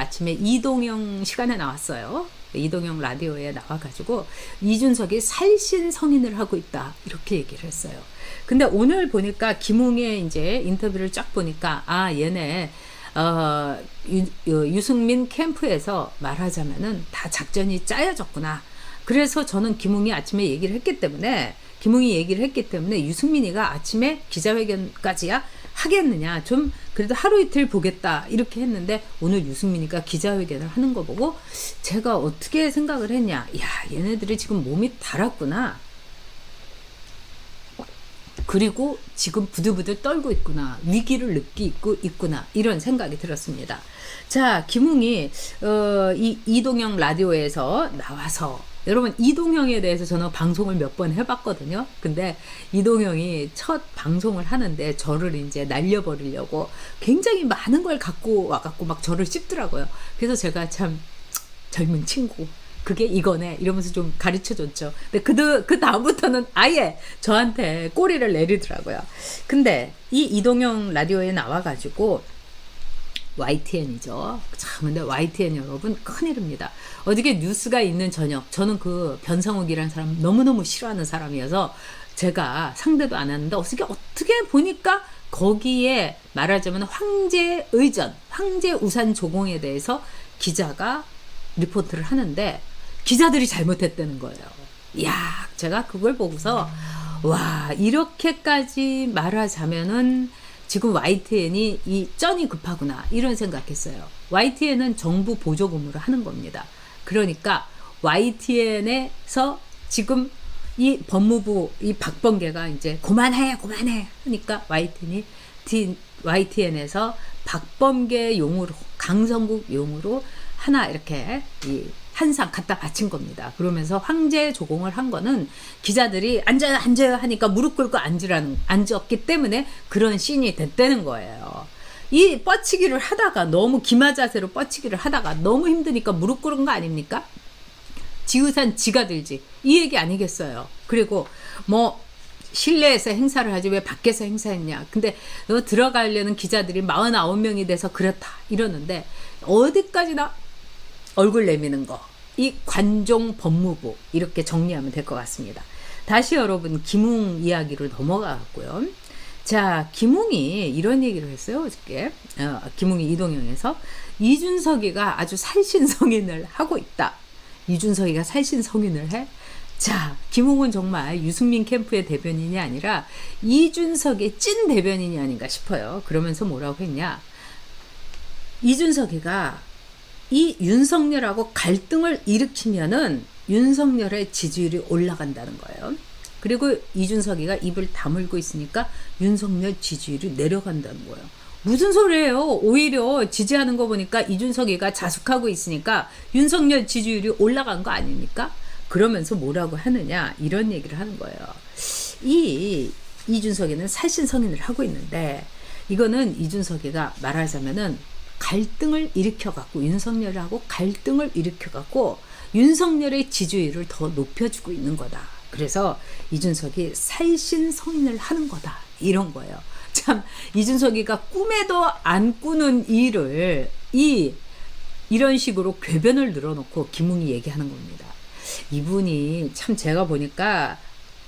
아침에 이동영 시간에 나왔어요. 이동영 라디오에 나와가지고 이준석이 살신 성인을 하고 있다 이렇게 얘기를 했어요. 근데 오늘 보니까 김웅의 이제 인터뷰를 쫙 보니까 얘네 유승민 캠프에서 말하자면은 다 작전이 짜여졌구나. 그래서 저는 김웅이 아침에 얘기를 했기 때문에 유승민이가 아침에 기자회견까지야 하겠느냐, 좀 그래도 하루 이틀 보겠다 이렇게 했는데 오늘 유승민이가 기자회견을 하는 거 보고 제가 어떻게 생각을 했냐, 얘네들이 지금 몸이 달았구나, 그리고 지금 부들부들 떨고 있구나, 위기를 느끼고 있구나, 이런 생각이 들었습니다. 자, 김웅이 이 이동영 라디오에서 나와서, 여러분 이동영에 대해서 저는 방송을 몇 번 해봤거든요. 근데 이동영이 첫 방송을 하는데 저를 이제 날려버리려고 굉장히 많은 걸 갖고 와갖고 막 저를 씹더라고요. 그래서 제가 참 젊은 친구, 그게 이거네 이러면서 좀 가르쳐줬죠. 근데 그 다음부터는 아예 저한테 꼬리를 내리더라고요. 근데 이 이동영 라디오에 나와가지고 YTN이죠. 참, 근데 YTN 여러분 큰일입니다. 어저께 뉴스가 있는 저녁, 저는 그 변상욱이라는 사람 너무너무 싫어하는 사람이어서 제가 상대도 안 하는데 어떻게 보니까 거기에 말하자면 황제의전, 황제우산 조공에 대해서 기자가 리포트를 하는데 기자들이 잘못했다는 거예요. 이야, 제가 그걸 보고서 와, 이렇게까지 말하자면은 지금 YTN이 이 쩐이 급하구나 이런 생각했어요. YTN은 정부 보조금으로 하는 겁니다. 그러니까 YTN에서 지금 이 법무부 이 박범계가 이제 그만해 하니까 YTN에서 박범계 용으로, 강성국 용으로 하나 이렇게 이 한 상 갖다 바친 겁니다. 그러면서 황제 조공을 한 거는 기자들이 앉아요 하니까 무릎 꿇고 앉았기 때문에 그런 씬이 됐다는 거예요. 이 뻗치기를 하다가 너무 기마 자세로 뻗치기를 하다가 너무 힘드니까 무릎 꿇은 거 아닙니까? 지우산 지가 들지, 이 얘기 아니겠어요. 그리고 뭐 실내에서 행사를 하지 왜 밖에서 행사했냐, 근데 너 들어가려는 기자들이 49명이 돼서 그렇다 이러는데 어디까지나 얼굴 내미는 거, 이 관종 법무부 이렇게 정리하면 될 것 같습니다. 다시 여러분 김웅 이야기로 넘어가고요. 자, 김웅이 이런 얘기를 했어요. 어저께 김웅이 이동영에서 이준석이가 아주 살신성인을 하고 있다. 이준석이가 살신성인을 해? 자, 김웅은 정말 유승민 캠프의 대변인이 아니라 이준석의 찐 대변인이 아닌가 싶어요. 그러면서 뭐라고 했냐, 이준석이가 이 윤석열하고 갈등을 일으키면은 윤석열의 지지율이 올라간다는 거예요. 그리고 이준석이가 입을 다물고 있으니까 윤석열 지지율이 내려간다는 거예요. 무슨 소리예요? 오히려 지지하는 거 보니까 이준석이가 자숙하고 있으니까 윤석열 지지율이 올라간 거 아닙니까? 그러면서 뭐라고 하느냐, 이런 얘기를 하는 거예요. 이준석이는 살신성인을 하고 있는데 이거는 이준석이가 말하자면은 갈등을 일으켜갖고 윤석열하고 갈등을 일으켜갖고 윤석열의 지지율을 더 높여주고 있는 거다. 그래서 이준석이 살신성인을 하는 거다 이런 거예요. 참, 이준석이가 꿈에도 안 꾸는 일을 이런 식으로 궤변을 늘어놓고 김웅이 얘기하는 겁니다. 이분이 참 제가 보니까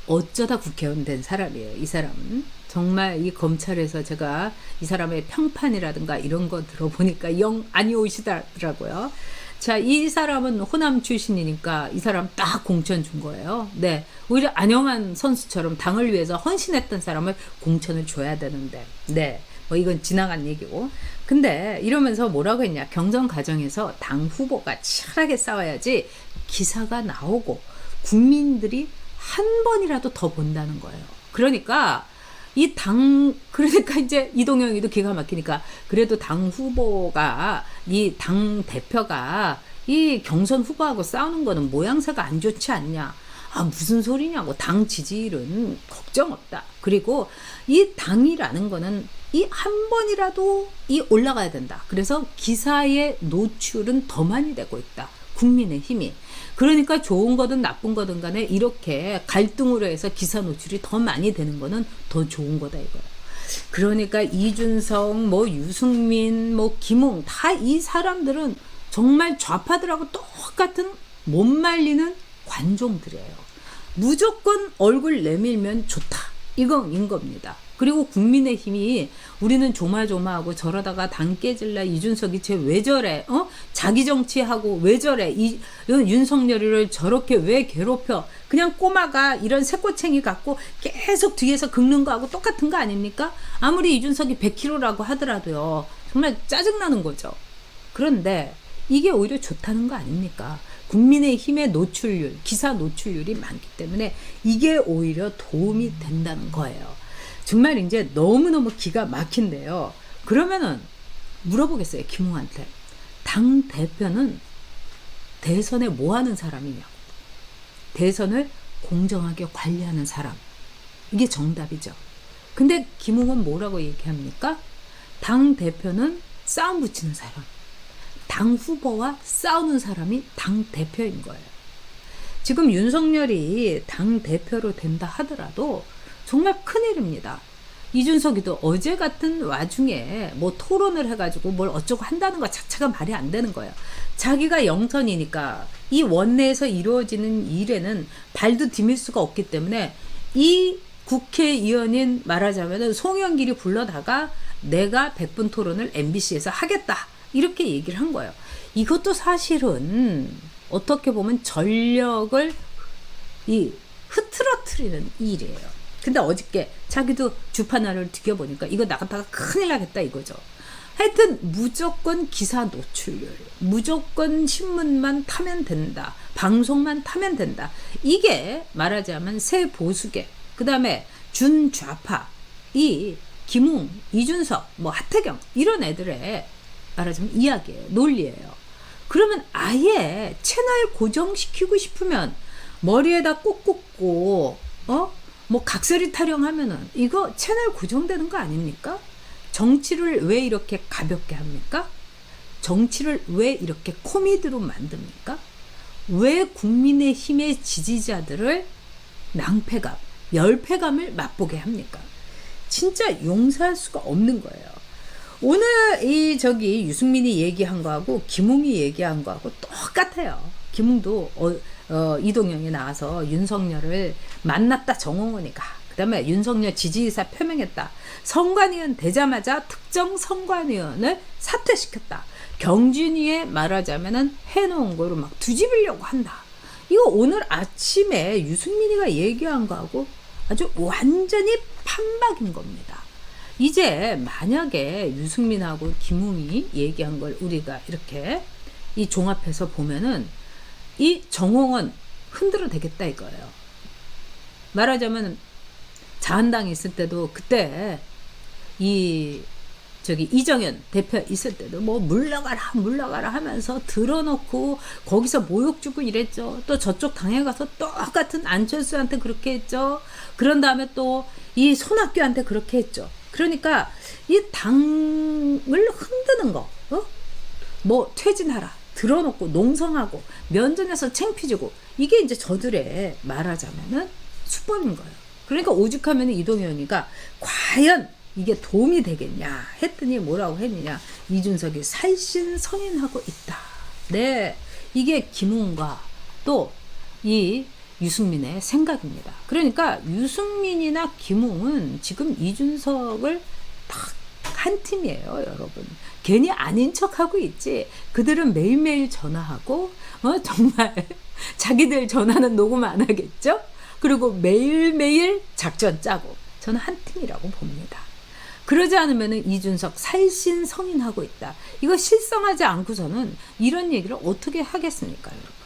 어쩌다 국회의원 된 사람이에요. 이 사람은 정말 이 검찰에서 제가 이 사람의 평판이라든가 이런 거 들어보니까 영 아니 오시더라고요. 자, 이 사람은 호남 출신이니까 이 사람 딱 공천 준 거예요. 네, 오히려 안영환 선수처럼 당을 위해서 헌신했던 사람을 공천을 줘야 되는데, 네, 뭐 이건 지나간 얘기고. 근데 이러면서 뭐라고 했냐, 경선 과정에서 당 후보가 치열하게 싸워야지 기사가 나오고 국민들이 한 번이라도 더 본다는 거예요. 그러니까 그러니까 이제 이동영이도 기가 막히니까, 그래도 당 후보가, 이 당 대표가 이 경선 후보하고 싸우는 거는 모양새가 안 좋지 않냐. 무슨 소리냐고. 당 지지율은 걱정 없다. 그리고 이 당이라는 거는 이 한 번이라도 올라가야 된다. 그래서 기사의 노출은 더 많이 되고 있다. 국민의 힘이. 그러니까 좋은 거든 나쁜 거든 간에 이렇게 갈등으로 해서 기사 노출이 더 많이 되는 거는 더 좋은 거다 이거예요. 그러니까 이준석, 뭐 유승민, 뭐 김웅 다 이 사람들은 정말 좌파들하고 똑같은 못 말리는 관종들이에요. 무조건 얼굴 내밀면 좋다. 이건 겁니다. 그리고 국민의힘이 우리는 조마조마하고 저러다가 당 깨질라 이준석이 쟤 왜 저래? 자기 정치하고 왜 저래? 이런 윤석열이를 저렇게 왜 괴롭혀? 그냥 꼬마가 이런 새꼬챙이 갖고 계속 뒤에서 긁는 거하고 똑같은 거 아닙니까? 아무리 이준석이 100kg라고 하더라도요. 정말 짜증나는 거죠. 그런데 이게 오히려 좋다는 거 아닙니까? 국민의힘의 노출률, 기사 노출률이 많기 때문에 이게 오히려 도움이 된다는 거예요. 정말 이제 너무너무 기가 막힌데요. 그러면은 물어보겠어요. 김웅한테. 당 대표는 대선에 뭐 하는 사람이냐고. 대선을 공정하게 관리하는 사람. 이게 정답이죠. 근데 김웅은 뭐라고 얘기합니까? 당 대표는 싸움 붙이는 사람. 당 후보와 싸우는 사람이 당 대표인 거예요. 지금 윤석열이 당 대표로 된다 하더라도 정말 큰일입니다. 이준석이도 어제 같은 와중에 뭐 토론을 해가지고 뭘 어쩌고 한다는 것 자체가 말이 안 되는 거예요. 자기가 영선이니까 이 원내에서 이루어지는 일에는 발도 디딜 수가 없기 때문에 이 국회의원인 말하자면 송영길이 불러다가 내가 100분 토론을 MBC에서 하겠다. 이렇게 얘기를 한 거예요. 이것도 사실은 어떻게 보면 전력을 흐트러뜨리는 일이에요. 근데 어저께 자기도 주판화를 뒤겨보니까 이거 나갔다가 큰일 나겠다 이거죠. 하여튼 무조건 기사 노출률, 무조건 신문만 타면 된다, 방송만 타면 된다. 이게 말하자면 새 보수계, 그 다음에 준좌파, 이 김웅, 이준석, 뭐 하태경 이런 애들의 말하자면 이야기예요. 논리예요. 그러면 아예 채널 고정시키고 싶으면 머리에다 꼭 꽂고 뭐 각설이 타령하면은 이거 채널 고정되는 거 아닙니까? 정치를 왜 이렇게 가볍게 합니까? 정치를 왜 이렇게 코미디로 만듭니까? 왜 국민의힘의 지지자들을 낭패감, 열패감을 맛보게 합니까? 진짜 용서할 수가 없는 거예요. 오늘 유승민이 얘기한 거하고 김웅이 얘기한 거하고 똑같아요. 김웅도 이동영이 나와서 윤석열을 만났다 정홍원이가. 그 다음에 윤석열 지지의사 표명했다. 선관위원 되자마자 특정 선관위원을 사퇴시켰다. 경준이의 말하자면은 해놓은 거로 막 뒤집으려고 한다. 이거 오늘 아침에 유승민이가 얘기한 거하고 아주 완전히 판박인 겁니다. 이제 만약에 유승민하고 김웅이 얘기한 걸 우리가 이렇게 이 종합해서 보면은 이 정홍원 흔들어 대겠다 이거예요. 말하자면 자한당에 있을 때도 그때 이정현 대표 있을 때도 뭐 물러가라 하면서 들어놓고 거기서 모욕 주고 이랬죠. 또 저쪽 당에 가서 똑같은 안철수한테 그렇게 했죠. 그런 다음에 또 이 손학규한테 그렇게 했죠. 그러니까 이 당을 흔드는 거, 뭐 퇴진하라, 들어놓고 농성하고 면전에서 창피주고 이게 이제 저들의 말하자면은 수법인 거예요. 그러니까 오죽하면 이동현이가 과연 이게 도움이 되겠냐 했더니 뭐라고 했느냐. 이준석이 살신성인하고 있다. 네, 이게 김웅과 또 이 유승민의 생각입니다. 그러니까 유승민이나 김웅은 지금 이준석을 딱 한 팀이에요, 여러분. 괜히 아닌 척하고 있지. 그들은 매일매일 전화하고 정말 자기들 전화는 녹음 안 하겠죠? 그리고 매일매일 작전 짜고 저는 한 팀이라고 봅니다. 그러지 않으면 이준석 살신성인하고 있다. 이거 실성하지 않고서는 이런 얘기를 어떻게 하겠습니까, 여러분?